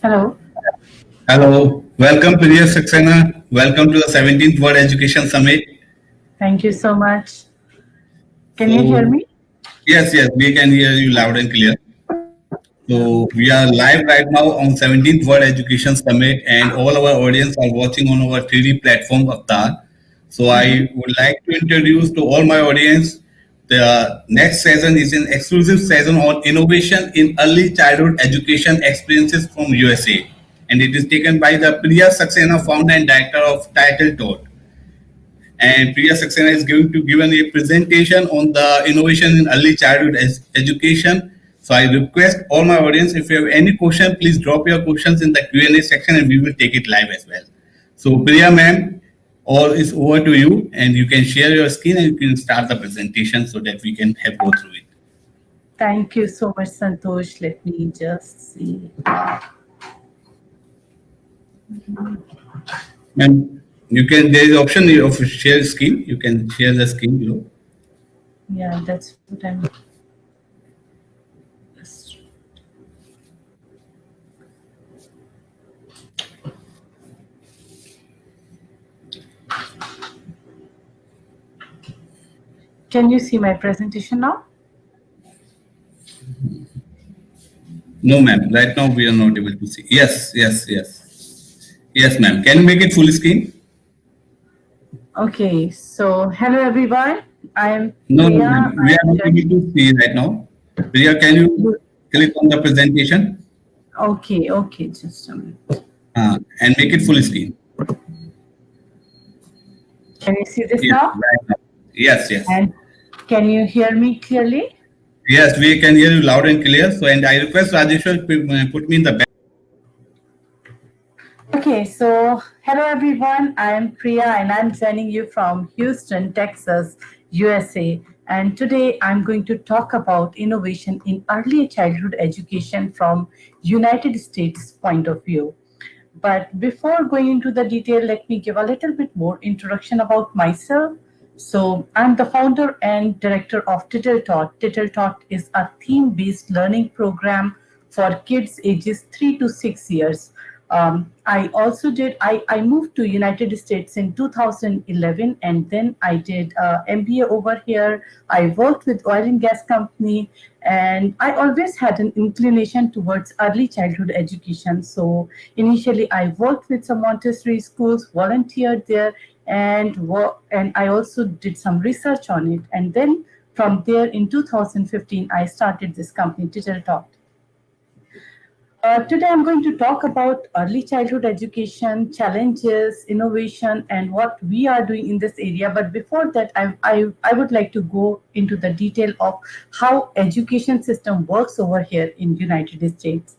Hello. Hello, welcome Priya Saxena. Welcome to the 17th World Education Summit. Thank you so much. Can you hear So, me? yes, we can hear you loud and clear. So, we are live right now on 17th World Education Summit, and all our audience are watching on our 3D platform Avatar. So, Mhm. I would like to introduce to all my audience the next session is an exclusive session on innovation in early childhood education experiences from USA, and it is taken by the Priya Saxena, founder and director of Title Tot. And Priya Saxena is going to give a presentation on the innovation in early childhood education. So I request all my audience, if you have any question, please drop your questions in the Q&A section and we will take it live as well. So Priya ma'am, all is over to you and you can share your screen and you can start the presentation so that we can have go through it. Thank you so much, Santosh. Let me just see. Ma'am, you can, there is option of share screen. You can share the screen below. Yeah, that's what I'm. Can you see my presentation now? No ma'am, right now we are not able to see. Yes, ma'am. Can you make it full screen? Okay. So, hello everyone. I'm No, Priya. ma'am. We are I'm not able joining. to see right now. Priya, can you click on the presentation Okay. Okay. Just a minute. and make it full screen? Can you see this Yes, now? right now. Yes. And can you hear me clearly? Yes, we can hear you loud and clear. So, and I request Rajeshwar put me in the back. Okay, so hello everyone. I am Priya and I'm joining you from Houston, Texas, USA. And today I'm going to talk about innovation in early childhood education from United States point of view. But before going into the detail, let me give a little bit more introduction about myself. So, I'm the founder and director of TittleTaught. TittleTaught is a theme based learning program for kids ages 3 to 6 years. I moved to United States in 2011 and then I did MBA over here. I worked with oil and gas company and I always had an inclination towards early childhood education. So initially I worked with some Montessori schools, volunteered there and I also did some research on it. And then from there in 2015, I started this company, Digital Talk. Today, I'm going to talk about early childhood education, challenges, innovation, and what we are doing in this area. But before that, I would like to go into the detail of how education system works over here in United States.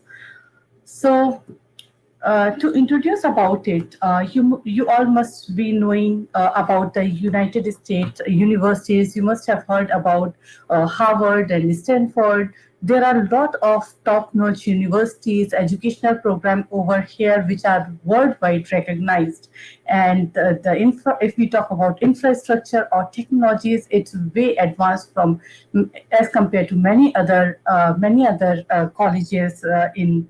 So, to introduce about it, you all must be knowing about the United States universities. You must have heard about Harvard and Stanford. There are a lot of top-notch universities, educational program over here which are worldwide recognized. And if we talk about infrastructure or technologies, it's way advanced from as compared to many other colleges in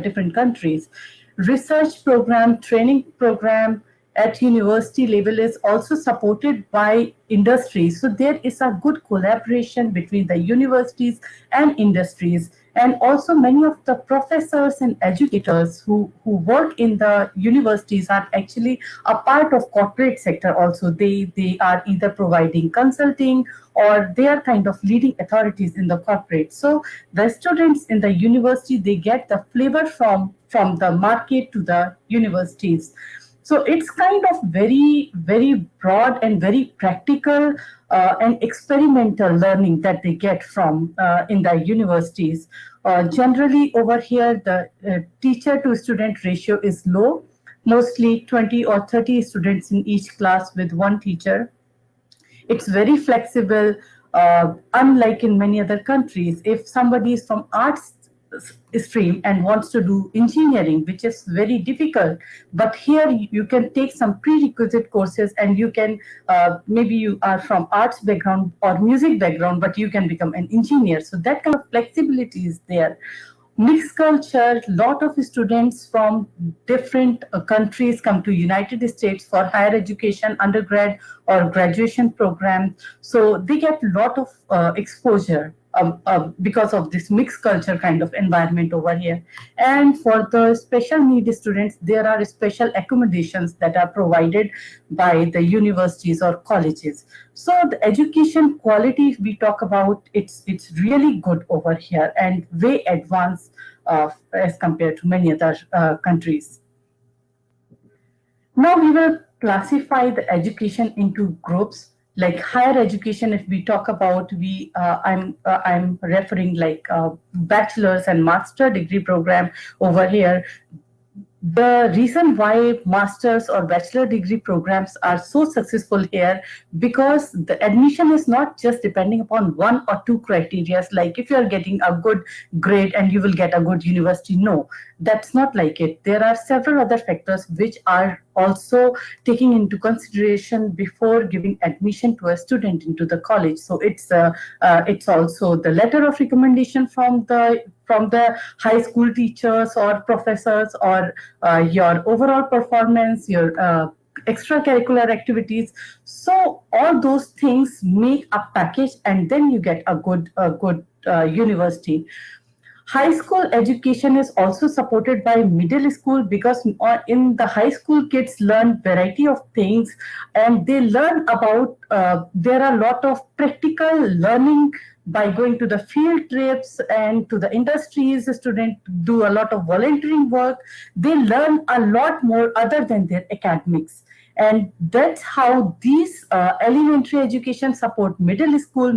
different countries. Research program, training program at university level is also supported by industry. So there is a good collaboration between the universities and industries. And also many of the professors and educators who work in the universities are actually a part of corporate sector also. They are either providing consulting or they are kind of leading authorities in the corporate. So the students in the university, they get the flavor from the market to the universities. So it's kind of very broad and very practical and experimental learning that they get from in the universities. Generally over here the teacher to student ratio is low, mostly 20 or 30 students in each class with one teacher. It's very flexible, unlike in many other countries. If somebody is from arts stream and wants to do engineering, which is very difficult, but here you can take some prerequisite courses and you can, maybe you are from arts background or music background, but you can become an engineer. So that kind of flexibility is there. mixed culture. Lot of students from different countries come to United States for higher education, undergrad or graduation program. So they get a lot of exposure because of this mixed culture kind of environment over here. And for the special needs students, there are special accommodations that are provided by the universities or colleges. So the education quality, if we talk about, it's really good over here and way advanced as compared to many other countries. Now we will classify the education into groups. Like higher education, if we talk about, I'm referring like bachelor's and master degree program over here. The reason why master's or bachelor degree programs are so successful here, because the admission is not just depending upon one or two criteria, like if you are getting a good grade and you will get a good university. No, that's not like it. There are several other factors which are also taking into consideration before giving admission to a student into the college. So it's also the letter of recommendation from the high school teachers or professors, or your overall performance, your extracurricular activities. So all those things make a package, and then you get a good university. High school education is also supported by middle school, because in the high school kids learn variety of things, and they learn about there are a lot of practical learning by going to the field trips and to the industries. Students do a lot of volunteering work. They learn a lot more other than their academics. And that's how these elementary education support middle school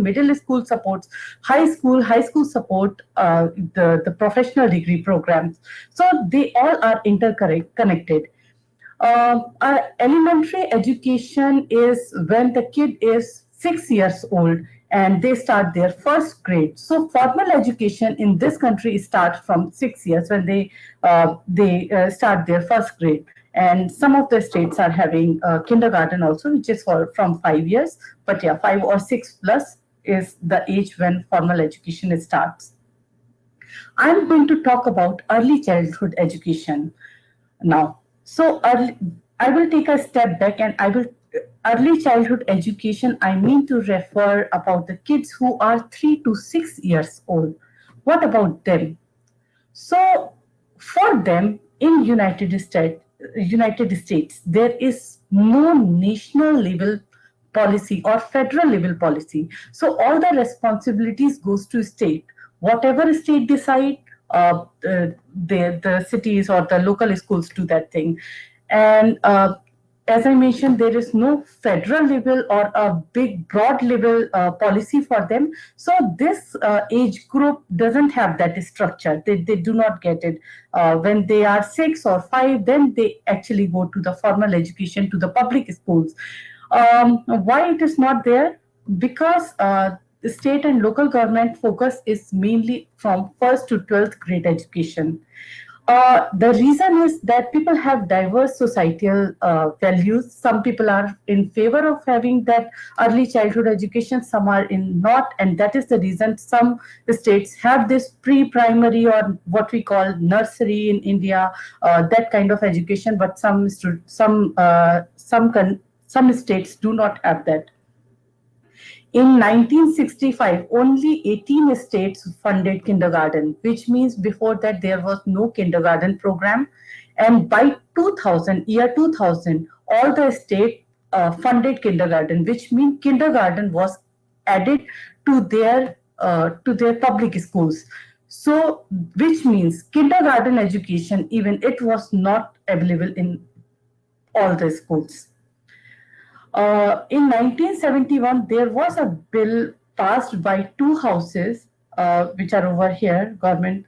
supports high school support the professional degree programs. So they all are interconnected. Our elementary education is when the kid is 6 years old and they start their first grade. So formal education in this country starts from 6 years when they start their first grade. And some of the states are having kindergarten also, which is from 5 years. But yeah, 5 or 6 plus is the age when formal education starts. I'm going to talk about early childhood education now. So I will take a step back, and I will early childhood education, I mean to refer about the kids who are 3 to 6 years old. What about them? So for them in United States, there is no national level policy or federal level policy. So all the responsibilities goes to state. Whatever state decide, the cities or the local schools do that thing. And as I mentioned, there is no federal level or a big broad level policy for them. So this age group doesn't have that structure. They do not get it. When they are 6 or 5, then they actually go to the formal education, to the public schools. Why it is not there? Because the state and local government focus is mainly from first to 12th grade education. The reason is that people have diverse societal values. Some people are in favor of having that early childhood education, some are in not, and that is the reason some states have this pre-primary or what we call nursery in India, that kind of education, but some states do not have that. In 1965, only 18 states funded kindergarten, which means before that there was no kindergarten program. And by 2000, all the states funded kindergarten, which means kindergarten was added to their public schools. So, which means kindergarten education, even it was not available in all the schools. In 1971, there was a bill passed by two houses, which are over here, government.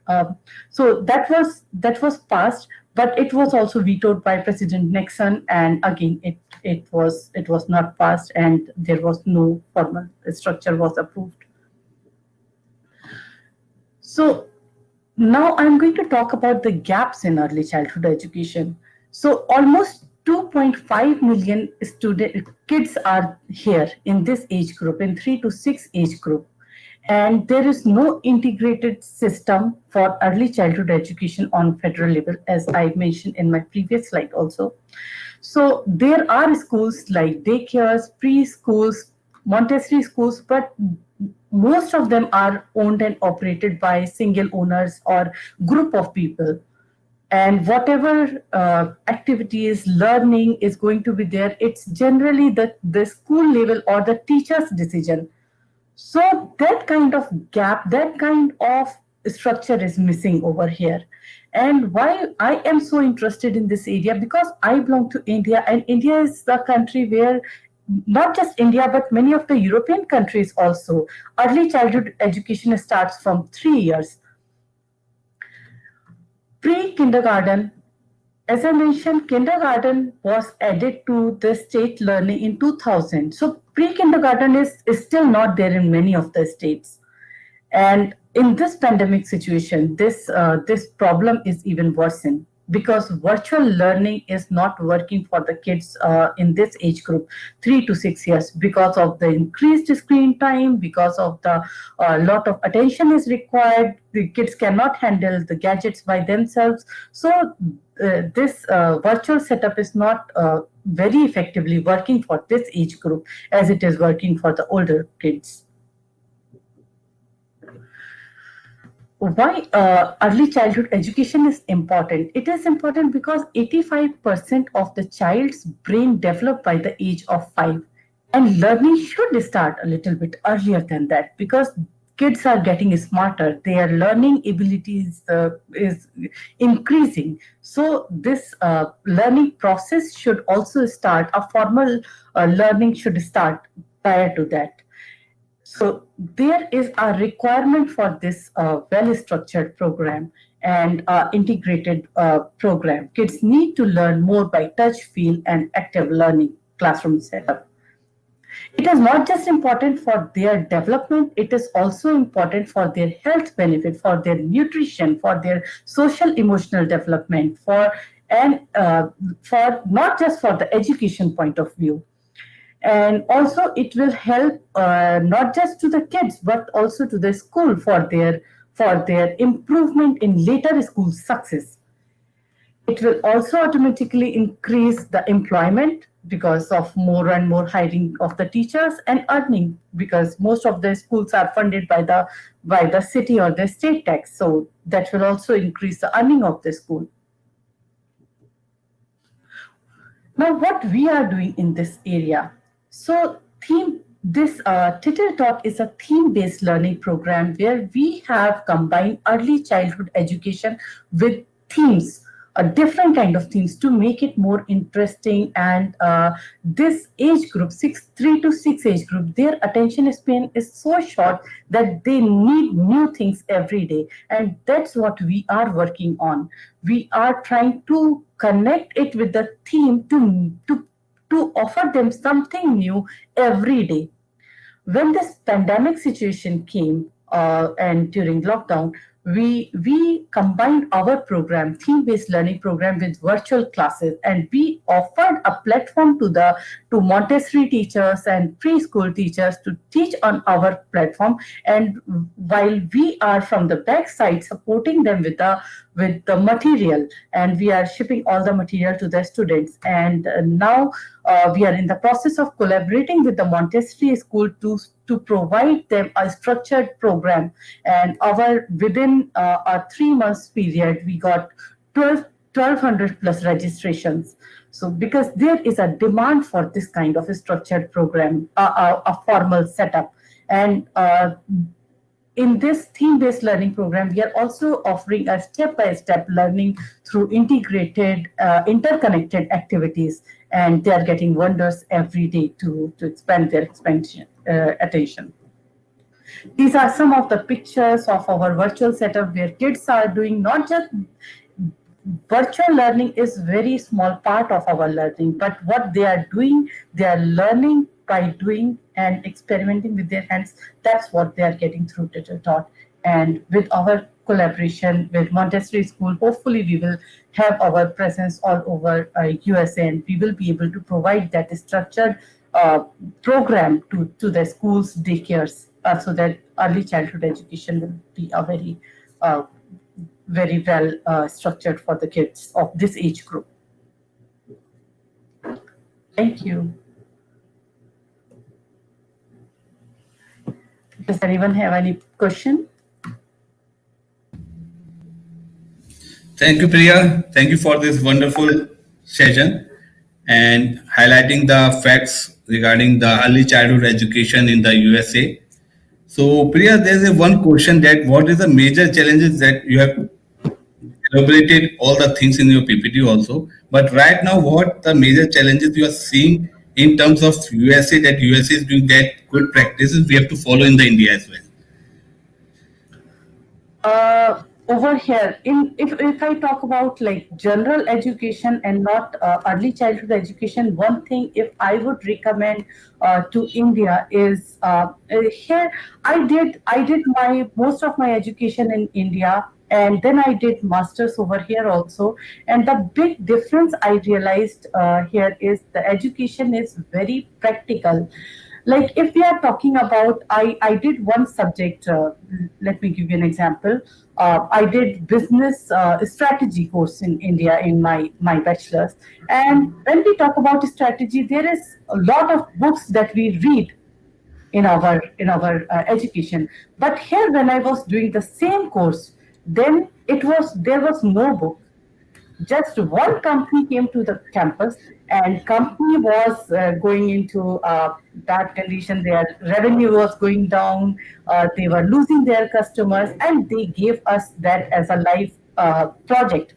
So that was passed, but it was also vetoed by President Nixon, and again it was not passed, and there was no formal structure was approved. So now I'm going to talk about the gaps in early childhood education. So almost 2.5 million kids are here in this age group, in 3 to 6 age group. and there is no integrated system for early childhood education on federal level, as I mentioned in my previous slide also. So there are schools like daycares, preschools, Montessori schools, but most of them are owned and operated by single owners or group of people. And whatever activities, learning is going to be there, it's generally the school level or the teacher's decision. So that kind of gap, that kind of structure is missing over here. And why I am so interested in this area, because I belong to India, and India is the country where not just India, but many of the European countries also, early childhood education starts from 3 years. Pre-kindergarten, as I mentioned, kindergarten was added to the state learning in 2000. So pre-kindergarten is still not there in many of the states. And in this pandemic situation, this problem is even worsened because virtual learning is not working for the kids in this age group, 3 to 6 years, because of the increased screen time, because of the lot of attention is required. The kids cannot handle the gadgets by themselves. So this virtual setup is not very effectively working for this age group as it is working for the older kids. Why early childhood education is important? It is important because 85% of the child's brain develop by the age of 5, and learning should start a little bit earlier than that, because kids are getting smarter, their learning abilities is increasing. So this learning process should also start, a formal learning should start prior to that. So there is a requirement for this well-structured program and integrated program. Kids need to learn more by touch, feel, and active learning classroom setup. It is not just important for their development, it is also important for their health benefit, for their nutrition, for their social emotional development, for not just for the education point of view. And also it will help not just to the kids but also to the school for their improvement in later school success. It will also automatically increase the employment because of more and more hiring of the teachers, and earning, because most of the schools are funded by the city or the state tax, so that will also increase the earning of the school. Now, what we are doing in this area. So, this Titter Talk is a theme-based learning program where we have combined early childhood education with themes, a different kind of themes to make it more interesting. And this age group, 3 to 6 age group, their attention span is so short that they need new things every day. And that's what we are working on. We are trying to connect it with the theme to offer them something new every day. When this pandemic situation came and during lockdown, we combined our program, theme-based learning program, with virtual classes, and we offered a platform to Montessori teachers and preschool teachers to teach on our platform. And while we are from the back side supporting them with the material, and we are shipping all the material to the students. And now we are in the process of collaborating with the Montessori school to provide them a structured program. And within a 3 months period, we got 1,200 plus registrations. So because there is a demand for this kind of a structured program, a formal setup. And in this theme-based learning program, we are also offering a step-by-step learning through integrated, interconnected activities, and they are getting wonders every day to expand their attention. These are some of the pictures of our virtual setup where kids are doing not just virtual learning is very small part of our learning, but what they are doing, they are learning by doing and experimenting with their hands. That's what they are getting through TitterTaught. And with our collaboration with Montessori School, hopefully we will have our presence all over USA, and we will be able to provide that structured program to the schools, daycares, so that early childhood education will be a very well structured for the kids of this age group. Thank you. Does anyone have any question? Thank you, Priya. Thank you for this wonderful session and highlighting the facts regarding the early childhood education in the USA. So, Priya, there's a one question that what is the major challenges that you have elaborated all the things in your PPT also. But right now, what the major challenges you are seeing in terms of USA that USA is doing that good practices we have to follow in the India as well. Over here, if I talk about like general education and not early childhood education, one thing if I would recommend to India is here I did my most of my education in India, and then I did masters over here also. And the big difference I realized here is the education is very practical. Like if we are talking about, I did one subject, let me give you an example. I did business strategy course in India in my bachelor's. And when we talk about strategy, there is a lot of books that we read in our education. But here, when I was doing the same course, then there was no book. Just one company came to the campus, and company was going into bad condition. Their revenue was going down. They were losing their customers, and they gave us that as a live project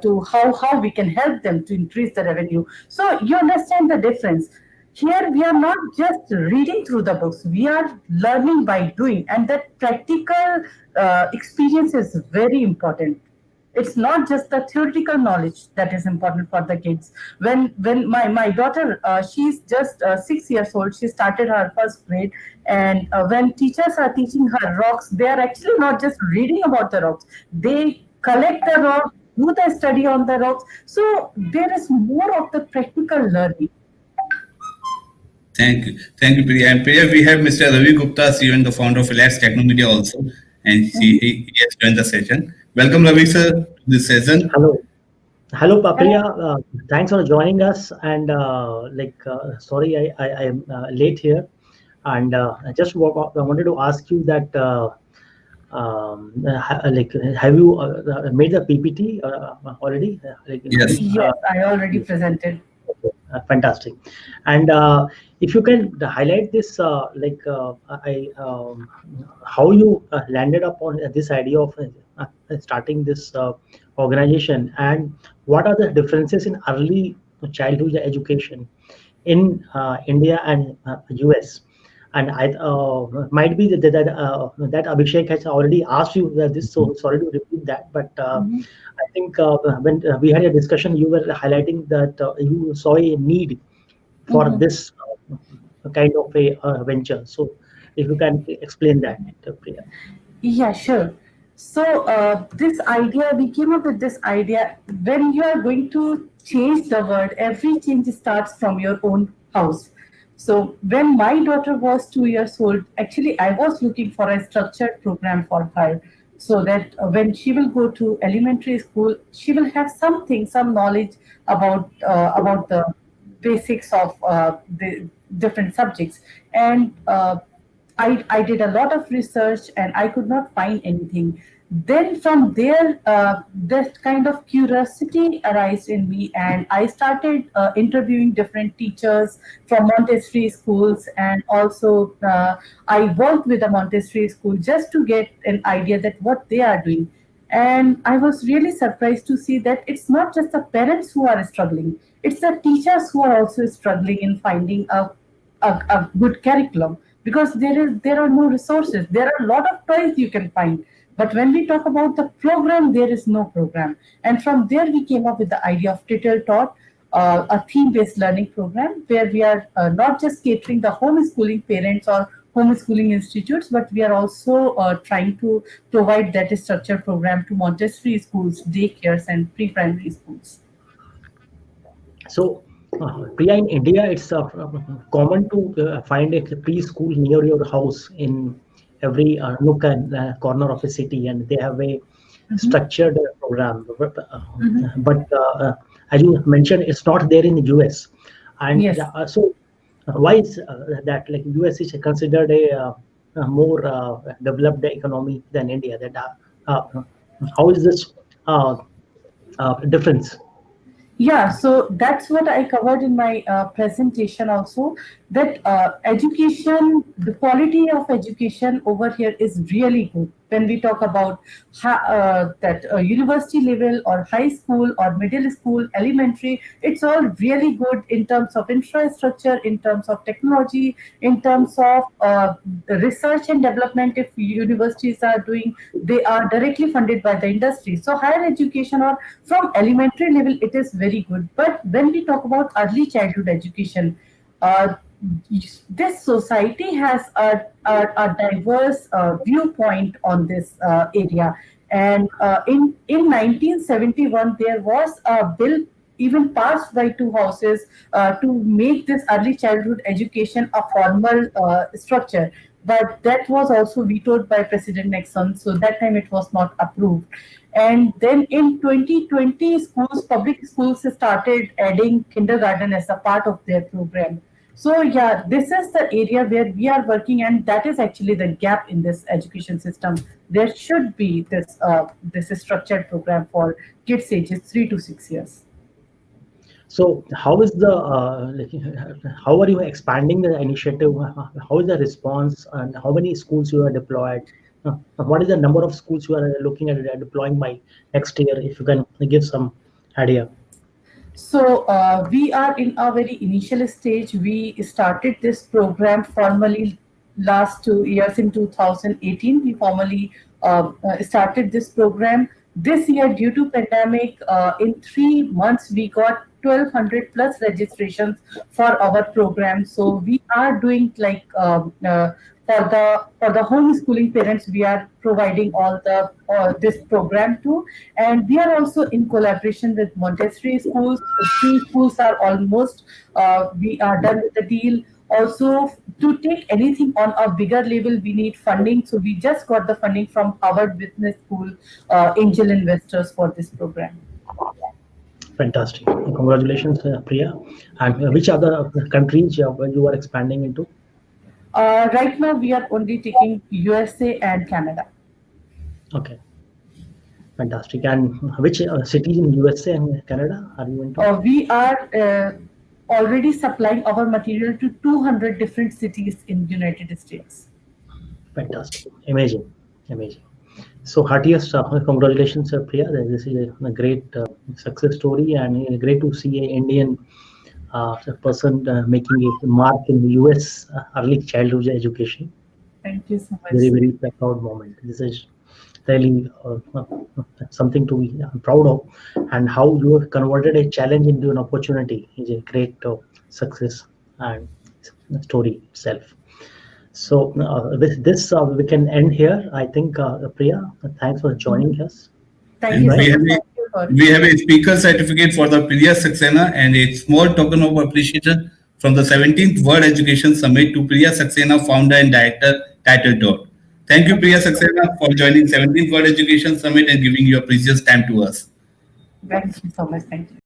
to how we can help them to increase the revenue. So you understand the difference. Here we are not just reading through the books, we are learning by doing, and that practical experience is very important. It's not just the theoretical knowledge that is important for the kids. When my daughter, she's just 6 years old, she started her first grade. And when teachers are teaching her rocks, they are actually not just reading about the rocks, they collect the rocks, do the study on the rocks. So there is more of the practical learning. Thank you, Priya. And Priya, we have Mr. Ravi Gupta, CEO and the founder of Relax Technomedia also, and he has joined the session. Welcome, Ravi sir, to this session. Hello. Hello, Papriya. Thanks for joining us. And sorry, I am late here. And I wanted to ask you that, have you made the PPT already? Yes. Yes, I already presented. Fantastic. And if you can highlight this, how you landed upon this idea of starting this organization, and what are the differences in early childhood education in India and US. And I might be that Abhishek has already asked you this, so sorry to repeat that. But I think when we had a discussion, you were highlighting that you saw a need for this kind of a venture. So if you can explain that, Priya. Yeah, sure. So this idea, we came up with this idea. When you are going to change the world, every change starts from your own house. So when my daughter was 2 years old, actually I was looking for a structured program for her, so that when she will go to elementary school, she will have some knowledge about the basics of the different subjects. And I did a lot of research and I could not find anything. Then from there, this kind of curiosity arose in me, and I started interviewing different teachers from Montessori schools, and also I worked with a Montessori school just to get an idea that what they are doing. And I was really surprised to see that it's not just the parents who are struggling; it's the teachers who are also struggling in finding a good curriculum, because there are no resources. There are a lot of toys you can find, but when we talk about the program, there is no program. And from there we came up with the idea of Title Taught, a theme-based learning program where we are not just catering the homeschooling parents or homeschooling institutes, but we are also trying to provide that structured program to Montessori schools, daycares, and pre-primary schools. So, Priya, in India, it's common to find a preschool near your house in every nook and corner of a city, and they have a structured program. But as you mentioned, it's not there in the US, and Yes. so why is that? Like US is considered a more developed economy than India. That how is this difference? Yeah, so that's what I covered in my presentation also, that education, the quality of education over here is really good. When we talk about that university level or high school or middle school, elementary, it's all really good in terms of infrastructure, in terms of technology, in terms of research and development. If universities are doing, they are directly funded by the industry. So higher education or from elementary level, it is very good. But when we talk about early childhood education, uh, this society has a diverse viewpoint on this area. And in 1971, there was a bill even passed by two houses to make this early childhood education a formal structure. But that was also vetoed by President Nixon, so that time it was not approved. And then in 2020, public schools started adding kindergarten as a part of their program. So yeah, this is the area where we are working, and that is actually the gap in this education system. There should be this structured program for kids ages 3 to 6 years. So how is the how are you expanding the initiative? How is the response, and how many schools you are deployed? What is the number of schools you are looking at deploying by next year? If you can give some idea. So we are in a very initial stage. We started this program formally last 2 years in 2018. We formally started this program. This year, due to pandemic, in 3 months we got 1,200 plus registrations for our program. So we are doing like for the homeschooling parents, we are providing all the this program too, and we are also in collaboration with Montessori schools. Three schools are almost we are done with the deal. Also, to take anything on a bigger level, we need funding. So we just got the funding from Harvard Business School angel investors for this program. Fantastic! Congratulations, Priya. And which other countries you are expanding into? Right now, we are only taking USA and Canada. Okay, fantastic. And which cities in USA and Canada are you into? We are already supplying our material to 200 different cities in United States. Fantastic, amazing, amazing. So heartiest congratulations, Priya. This is a great success story, and great to see an Indian person making a mark in the US early childhood education. Thank you so Very, much. very proud moment. This is really something to be proud of, and how you have converted a challenge into an opportunity is a great success and story itself. So with this, we can end here. I think, Priya, thanks for joining us. Thank And you so Right? much. Thank you for we have a speaker certificate for the Priya Saxena and a small token of appreciation from the 17th World Education Summit to Priya Saxena, founder and director, Title Talk. Thank you, Priya Saxena, for joining 17th World Education Summit and giving your precious time to us. thank you so much. Thank you.